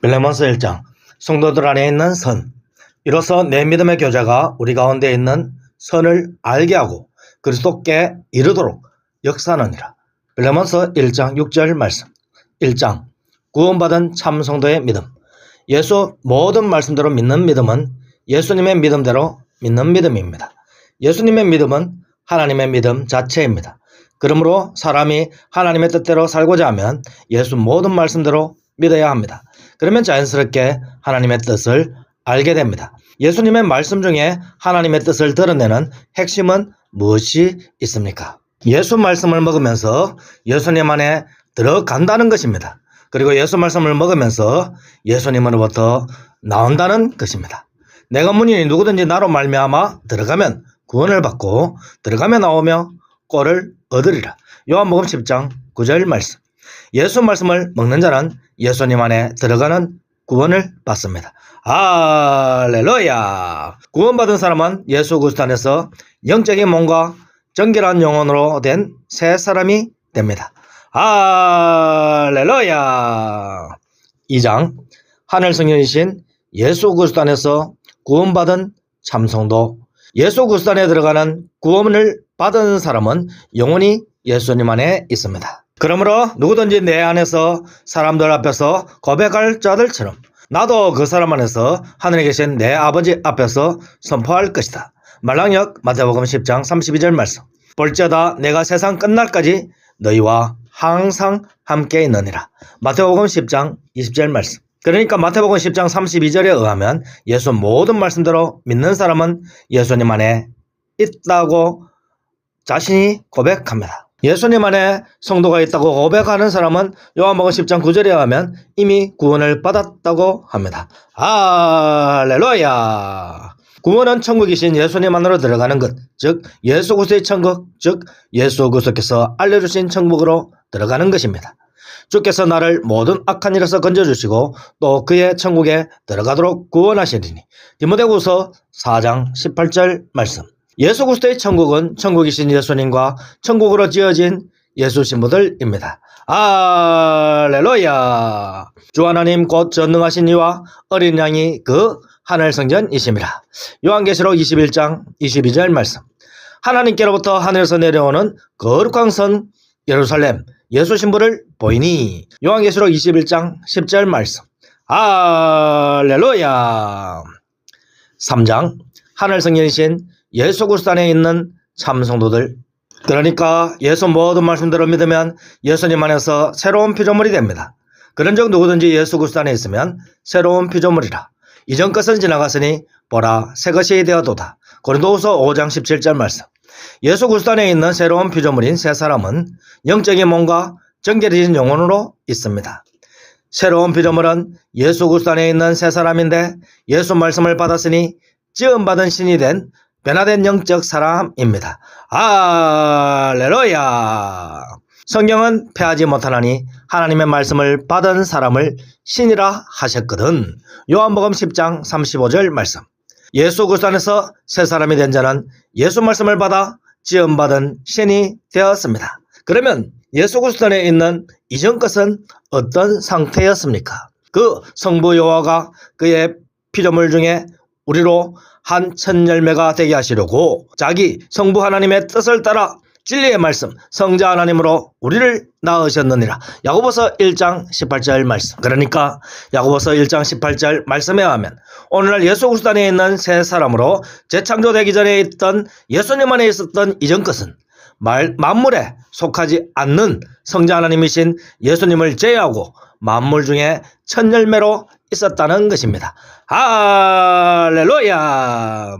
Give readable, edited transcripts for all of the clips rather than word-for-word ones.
빌레몬서 1장 성도들 안에 있는 선. 이로써 내 믿음의 교제가 우리 가운데 있는 선을 알게 하고 그리스도께 이르도록 역사하느니라. 빌레몬서 1장 6절 말씀. 1장 구원받은 참 성도의 믿음. 예수 모든 말씀대로 믿는 믿음은 예수님의 믿음대로 믿는 믿음입니다. 예수님의 믿음은 하나님의 믿음 자체입니다. 그러므로 사람이 하나님의 뜻대로 살고자 하면 예수 모든 말씀대로 믿어야 합니다. 그러면 자연스럽게 하나님의 뜻을 알게 됩니다. 예수님의 말씀 중에 하나님의 뜻을 드러내는 핵심은 무엇이 있습니까? 예수 말씀을 먹으면서 예수님 안에 들어간다는 것입니다. 그리고 예수 말씀을 먹으면서 예수님으로부터 나온다는 것입니다. 내가 문인이 누구든지 나로 말미암아 들어가면 구원을 받고 들어가며 나오며 꼴을 얻으리라. 요한복음 10장 9절 말씀. 예수 말씀을 먹는 자는 예수님 안에 들어가는 구원을 받습니다. 할렐루야. 구원받은 사람은 예수 그리스도 안에서 영적인 몸과 정결한 영혼으로 된 새 사람이 됩니다. 할렐루야. 2장 하늘 성령이신 예수 그리스도 안에서 구원받은 참성도. 예수 그리스도 안에 들어가는 구원을 받은 사람은 영원히 예수님 안에 있습니다. 그러므로 누구든지 내 안에서 사람들 앞에서 고백할 자들처럼 나도 그 사람 안에서 하늘에 계신 내 아버지 앞에서 선포할 것이다. 말랑역 마태복음 10장 32절 말씀. 볼지어다 내가 세상 끝날까지 너희와 항상 함께 있느니라. 마태복음 10장 20절 말씀. 그러니까 마태복음 10장 32절에 의하면 예수 모든 말씀대로 믿는 사람은 예수님 안에 있다고 자신이 고백합니다. 예수님 안에 성도가 있다고 고백하는 사람은 요한복음 10장 9절에 의하면 이미 구원을 받았다고 합니다. 할렐루야. 구원은 천국이신 예수님 안으로 들어가는 것, 즉 예수 그리스도의 천국, 즉 예수 그리스도께서 알려주신 천국으로 들어가는 것입니다. 주께서 나를 모든 악한 일에서 건져주시고 또 그의 천국에 들어가도록 구원하시리니. 디모데후서 4장 18절 말씀. 예수 그리스도의 천국은 천국이신 예수님과 천국으로 지어진 예수 신부들입니다. 할렐루야. 주 하나님 곧 전능하신 이와 어린 양이 그 하늘 성전이심이라. 요한계시록 21장 22절 말씀. 하나님께로부터 하늘에서 내려오는 거룩한 성 예루살렘 예수 신부를 보이니. 요한계시록 21장 10절 말씀. 할렐루야. 3장 하늘 성전이신 예수 그리스도 안에 있는 참성도들. 그러니까 예수 모든 말씀대로 믿으면 예수님 안에서 새로운 피조물이 됩니다. 그런즉 누구든지 예수 그리스도 안에 있으면 새로운 피조물이라. 이전 것은 지나갔으니 보라 새 것이 되어도다. 고린도후서 5장 17절 말씀. 예수 그리스도 안에 있는 새로운 피조물인 새 사람은 영적인 몸과 정결해진 영혼으로 있습니다. 새로운 피조물은 예수 그리스도 안에 있는 새 사람인데 예수 말씀을 받았으니 지음받은 신이 된 변화된 영적 사람입니다. 할렐루야. 성경은 패하지 못하나니 하나님의 말씀을 받은 사람을 신이라 하셨거든. 요한복음 10장 35절 말씀. 예수 그리스도 안에서 새 사람이 된 자는 예수 말씀을 받아 지음받은 신이 되었습니다. 그러면 예수 그리스도 안에 있는 이전 것은 어떤 상태였습니까? 그 성부 여호와가 그의 피조물 중에 우리로 한 첫 열매가 되게 하시려고 자기 성부 하나님의 뜻을 따라 진리의 말씀 성자 하나님으로 우리를 낳으셨느니라. 야고보서 1장 18절 말씀. 그러니까 야고보서 1장 18절 말씀에 하면 오늘날 예수 그리스도 안에 있는 새 사람으로 재창조되기 전에 있던 예수님 안에 있었던 이전 것은 만물에 속하지 않는 성자 하나님이신 예수님을 제외하고 만물 중에 첫 열매로 있었다는 것입니다. 할렐루야.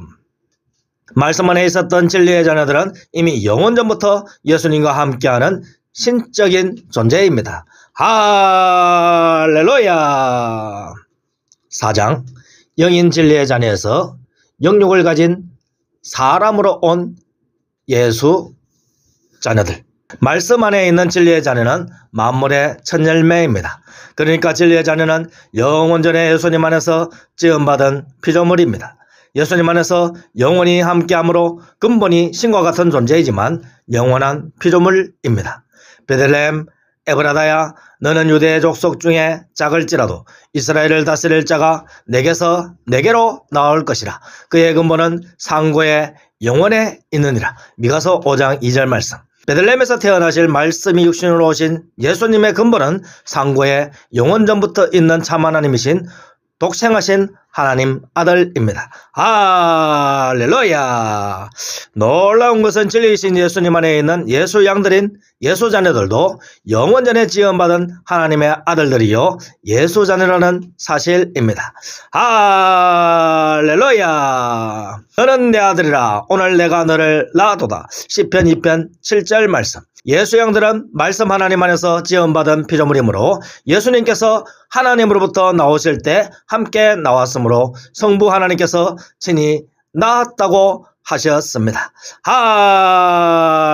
말씀 안에 있었던 진리의 자녀들은 이미 영원 전부터 예수님과 함께하는 신적인 존재입니다. 할렐루야. 4장 영인 진리의 자녀에서 영육을 가진 사람으로 온 예수 자녀들. 말씀 안에 있는 진리의 자녀는 만물의 첫 열매입니다. 그러니까 진리의 자녀는 영원 전에 예수님 안에서 지음받은 피조물입니다. 예수님 안에서 영원히 함께함으로 근본이 신과 같은 존재이지만 영원한 피조물입니다. 베들레헴 에브라다야, 너는 유대의 족속 중에 작을지라도 이스라엘을 다스릴 자가 내게서 내게로 나올 것이라. 그의 근본은 상고의 영원에 있느니라. 미가서 5장 2절 말씀. 베들레헴에서 태어나실 말씀이 육신으로 오신 예수님의 근본은 상고의 영원전부터 있는 참 하나님이신 독생하신 하나님 아들입니다. 할렐루야. 놀라운 것은 진리이신 예수님 안에 있는 예수 양들인 예수 자녀들도 영원전에 지음받은 하나님의 아들들이요 예수 자녀라는 사실입니다. 할렐루야. 너는 내 아들이라 오늘 내가 너를 낳아도다. 시편 2편 7절 말씀. 예수 양들은 말씀 하나님 안에서 지음받은 피조물이므로 예수님께서 하나님으로부터 나오실 때 함께 나왔으므로 성부 하나님께서 친히 낳았다고 하셨습니다.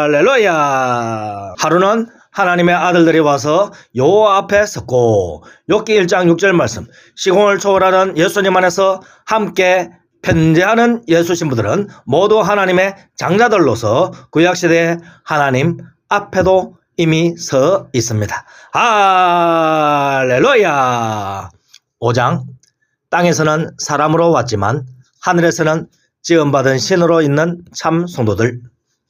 할렐루야. 하루는 하나님의 아들들이 와서 여호와 앞에 섰고 욥기 1장 6절 말씀. 시공을 초월하는 예수님 안에서 함께 편재하는 예수 신부들은 모두 하나님의 장자들로서 구약시대의 하나님 앞에도 이미 서 있습니다. 할렐루야. 5장. 땅에서는 사람으로 왔지만 하늘에서는 지음받은 신으로 있는 참 성도들.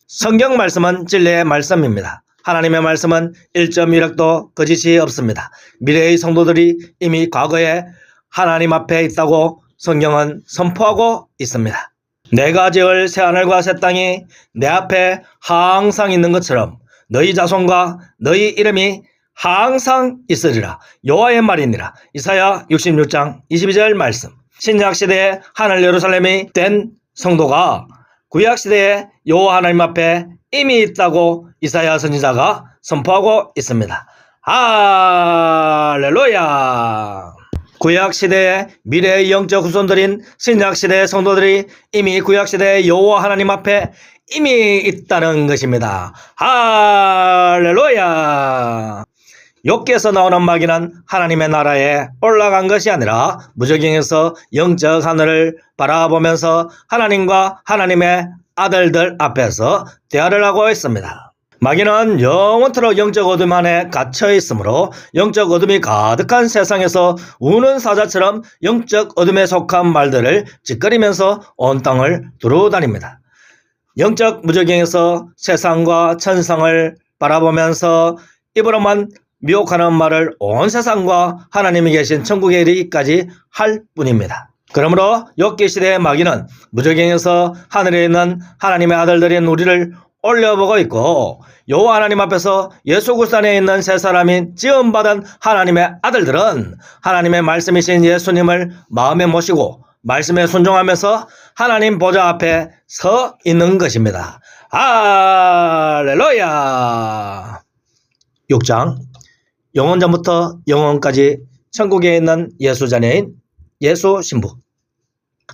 성경 말씀은 진리의 말씀입니다. 하나님의 말씀은 1.1억도 거짓이 없습니다. 미래의 성도들이 이미 과거에 하나님 앞에 있다고 성경은 선포하고 있습니다. 내가 지을 새하늘과 새 땅이 내 앞에 항상 있는 것처럼 너희 자손과 너희 이름이 항상 있으리라. 여호와의 말이니라. 이사야 66장 22절 말씀. 신약시대에 하늘 예루살렘이 된 성도가 구약시대에 여호와 하나님 앞에 이미 있다고 이사야 선지자가 선포하고 있습니다. 할렐루야. 구약시대의 미래의 영적 후손들인 신약시대의 성도들이 이미 구약시대의 여호와 하나님 앞에 이미 있다는 것입니다. 할렐루야. 욥기에서 나오는 마귀는 하나님의 나라에 올라간 것이 아니라 무저갱에서 영적 하늘을 바라보면서 하나님과 하나님의 아들들 앞에서 대화를 하고 있습니다. 마귀는 영원토록 영적 어둠 안에 갇혀 있으므로 영적 어둠이 가득한 세상에서 우는 사자처럼 영적 어둠에 속한 말들을 짓거리면서 온 땅을 두루다닙니다. 영적 무저갱에서 세상과 천상을 바라보면서 입으로만 미혹하는 말을 온 세상과 하나님이 계신 천국에 이르기까지 할 뿐입니다. 그러므로 욥기 시대의 마귀는 무저갱에서 하늘에 있는 하나님의 아들들인 우리를 올려보고 있고 여호와 하나님 앞에서 예수 그리스도 안에 있는 세 사람인 지음받은 하나님의 아들들은 하나님의 말씀이신 예수님을 마음에 모시고 말씀에 순종하면서 하나님 보좌 앞에 서 있는 것입니다. 할렐루야. 6장. 영원전부터 영원까지 천국에 있는 예수 자녀인 예수 신부.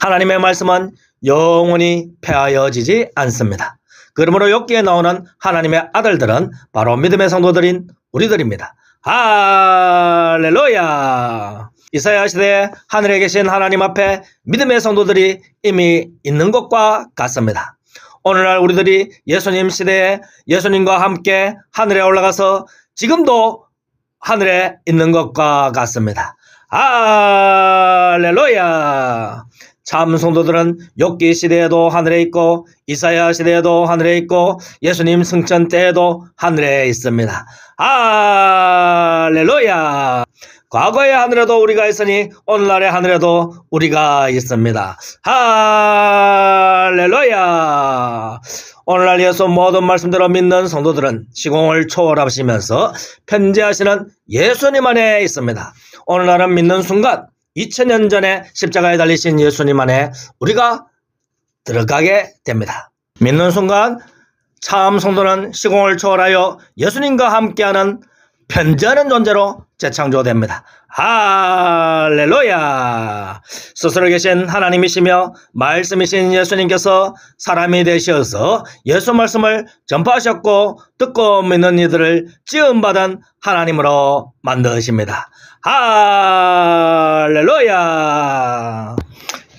하나님의 말씀은 영원히 폐하여지지 않습니다. 그러므로 욥기에 나오는 하나님의 아들들은 바로 믿음의 성도들인 우리들입니다. 할렐루야. 이사야 시대에 하늘에 계신 하나님 앞에 믿음의 성도들이 이미 있는 것과 같습니다. 오늘날 우리들이 예수님 시대에 예수님과 함께 하늘에 올라가서 지금도 하늘에 있는 것과 같습니다. 할렐루야. 참 성도들은 욥기 시대에도 하늘에 있고 이사야 시대에도 하늘에 있고 예수님 승천 때에도 하늘에 있습니다. 할렐루야. 과거의 하늘에도 우리가 있으니 오늘날의 하늘에도 우리가 있습니다. 할렐루야. 오늘날 예수 모든 말씀대로 믿는 성도들은 시공을 초월하시면서 편재하시는 예수님 안에 있습니다. 오늘날은 믿는 순간 2000년 전에 십자가에 달리신 예수님 안에 우리가 들어가게 됩니다. 믿는 순간 참 성도는 시공을 초월하여 예수님과 함께하는 편재하는 존재로 재창조됩니다. 할렐루야. 스스로 계신 하나님이시며 말씀이신 예수님께서 사람이 되셔서 예수 말씀을 전파하셨고 듣고 믿는 이들을 지음받은 하나님으로 만드십니다. 할렐루야.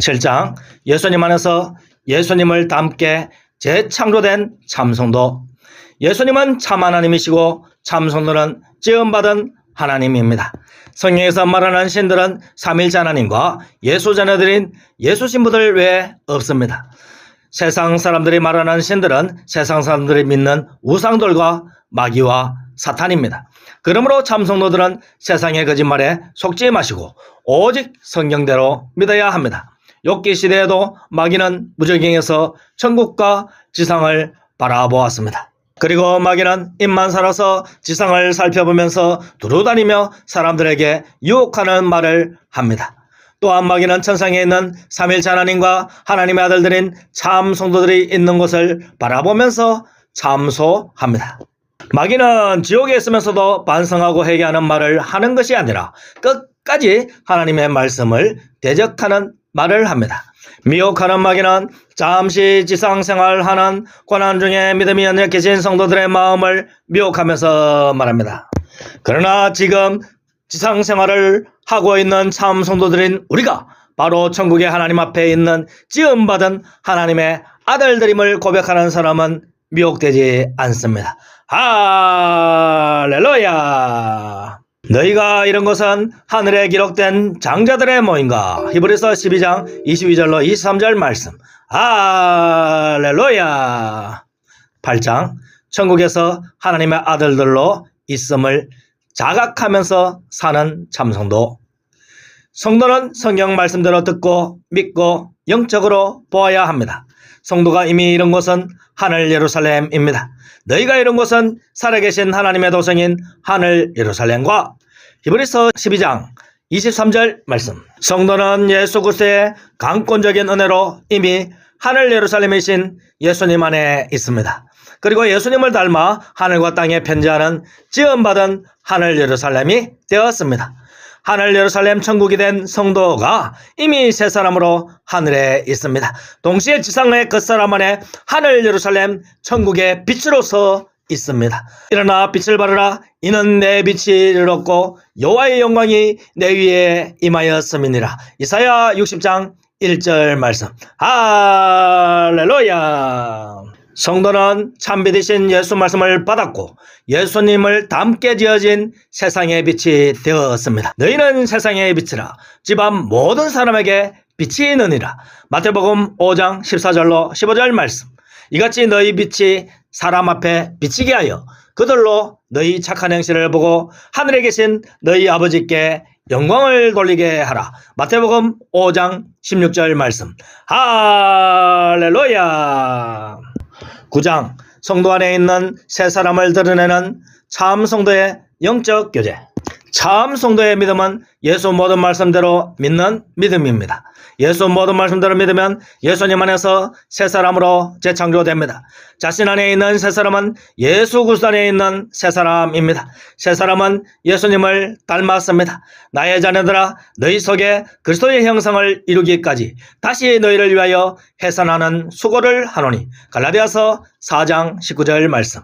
7장. 예수님 안에서 예수님을 닮게 재창조된 참성도. 예수님은 참 하나님이시고 참성도는 지음받은 하나님입니다. 성경에서 말하는 신들은 삼일째 하나님과 예수 자녀들인 예수 신부들 외에 없습니다. 세상 사람들이 말하는 신들은 세상 사람들이 믿는 우상들과 마귀와 사탄입니다. 그러므로 참성도들은 세상의 거짓말에 속지 마시고 오직 성경대로 믿어야 합니다. 욥기 시대에도 마귀는 무저갱에서 천국과 지상을 바라보았습니다. 그리고 마귀는 입만 살아서 지상을 살펴보면서 두루다니며 사람들에게 유혹하는 말을 합니다. 또한 마귀는 천상에 있는 삼일째 하나님과 하나님의 아들들인 참 성도들이 있는 곳을 바라보면서 참소합니다. 마귀는 지옥에 있으면서도 반성하고 회개하는 말을 하는 것이 아니라 끝까지 하나님의 말씀을 대적하는 말을 합니다. 미혹하는 마귀는 잠시 지상생활하는 고난 중에 믿음이 연약해진 성도들의 마음을 미혹하면서 말합니다. 그러나 지금 지상생활을 하고 있는 참 성도들인 우리가 바로 천국의 하나님 앞에 있는 지음받은 하나님의 아들들임을 고백하는 사람은 미혹되지 않습니다. 할렐루야! 너희가 이런 것은 하늘에 기록된 장자들의 모임과 히브리서 12장 22절로 23절 말씀. 할렐루야! 8장 천국에서 하나님의 아들들로 있음을 자각하면서 사는 참성도. 성도는 성경 말씀대로 듣고 믿고 영적으로 보아야 합니다. 성도가 이미 이룬 곳은 하늘 예루살렘입니다. 너희가 이룬 곳은 살아계신 하나님의 도성인 하늘 예루살렘과 히브리서 12장 23절 말씀. 성도는 예수 그리스도의 강권적인 은혜로 이미 하늘 예루살렘이신 예수님 안에 있습니다. 그리고 예수님을 닮아 하늘과 땅에 편지하는 지음받은 하늘 예루살렘이 되었습니다. 하늘 예루살렘 천국이 된 성도가 이미 새 사람으로 하늘에 있습니다. 동시에 지상의 겉사람 안에 하늘 예루살렘 천국의 빛으로서 있습니다. 일어나 빛을 발하라. 이는 내 빛이 이르렀고 여호와의 영광이 내 위에 임하였음이니라. 이사야 60장 1절 말씀. 할렐루야! 성도는 참빛이신 예수 말씀을 받았고 예수님을 닮게 지어진 세상의 빛이 되었습니다. 너희는 세상의 빛이라. 집안 모든 사람에게 빛이 있느니라. 마태복음 5장 14절로 15절 말씀. 이같이 너희 빛이 사람 앞에 비치게 하여 그들로 너희 착한 행실을 보고 하늘에 계신 너희 아버지께 영광을 돌리게 하라. 마태복음 5장 16절 말씀. 할렐루야! 9장 성도 안에 있는 새 사람을 드러내는 참 성도의 영적 교제. 참 성도의 믿음은 예수 모든 말씀대로 믿는 믿음입니다. 예수 모든 말씀대로 믿으면 예수님 안에서 새 사람으로 재창조됩니다. 자신 안에 있는 새 사람은 예수 그리스도 안에 있는 새 사람입니다. 새 사람은 예수님을 닮았습니다. 나의 자녀들아, 너희 속에 그리스도의 형상을 이루기까지 다시 너희를 위하여 해산하는 수고를 하노니. 갈라디아서 4장 19절 말씀.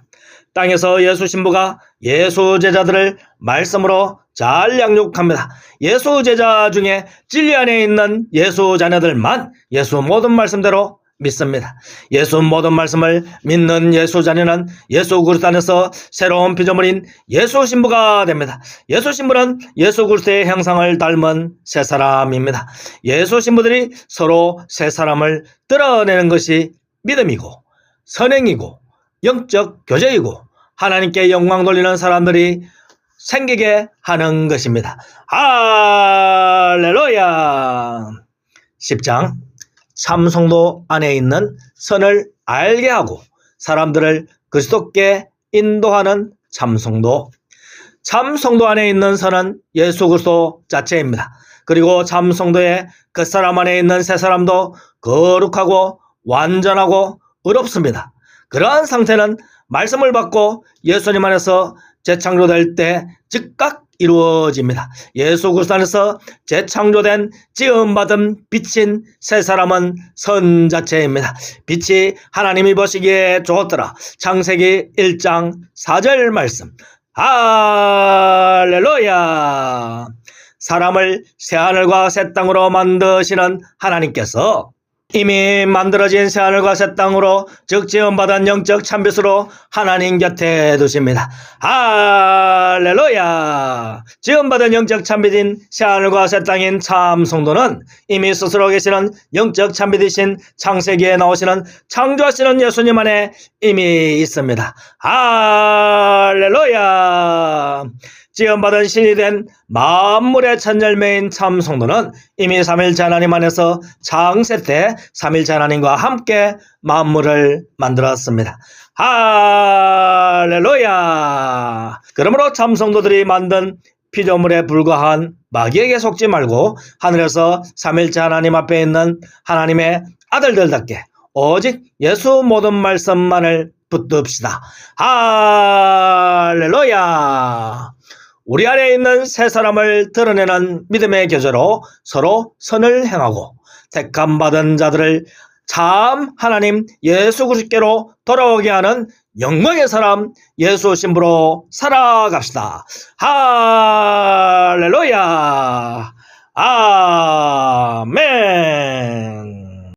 땅에서 예수 신부가 예수 제자들을 말씀으로 잘 양육합니다. 예수 제자 중에 진리 안에 있는 예수 자녀들만 예수 모든 말씀대로 믿습니다. 예수 모든 말씀을 믿는 예수 자녀는 예수 그리스도 안에서 새로운 피조물인 예수 신부가 됩니다. 예수 신부는 예수 그리스도의 형상을 닮은 새 사람입니다. 예수 신부들이 서로 새 사람을 드러내는 것이 믿음이고 선행이고 영적 교제이고 하나님께 영광 돌리는 사람들이 생기게 하는 것입니다. 할렐루야! 10장 참성도 안에 있는 선을 알게 하고 사람들을 그리스도께 인도하는 참성도. 참성도 안에 있는 선은 예수 그리스도 자체입니다. 그리고 참성도의 겉사람 안에 있는 새 사람도 거룩하고 완전하고 의롭습니다. 그러한 상태는 말씀을 받고 예수님 안에서 재창조될 때 즉각 이루어집니다. 예수 그리스도 안에서 재창조된 지음받은 빛인 새 사람은 선 자체입니다. 빛이 하나님이 보시기에 좋더라. 창세기 1장 4절 말씀. 할렐루야! 사람을 새 하늘과 새 땅으로 만드시는 하나님께서 이미 만들어진 새하늘과 새 땅으로 즉 지음받은 영적 참빛으로 하나님 곁에 두십니다. 할렐루야. 지음받은 영적 참빛인 새하늘과 새 땅인 참 성도는 이미 스스로 계시는 영적 참빛이신 창세기에 나오시는 창조하시는 예수님 안에 이미 있습니다. 할렐루야. 지음받은 신이 된 만물의 첫열매인 참 성도는 이미 삼일째 하나님 안에서 창세 때 삼일째 하나님과 함께 만물을 만들었습니다. 할렐루야. 그러므로 참 성도들이 만든 피조물에 불과한 마귀에게 속지 말고 하늘에서 삼일째 하나님 앞에 있는 하나님의 아들들답게 오직 예수 모든 말씀만을 붙듭시다. 할렐루야. 우리 안에 있는 새 사람을 드러내는 믿음의 교제로 서로 선을 행하고 택함받은 자들을 참 하나님 예수 그리스도께로 돌아오게 하는 영광의 사람 예수 신부로 살아갑시다. 할렐루야. 아멘.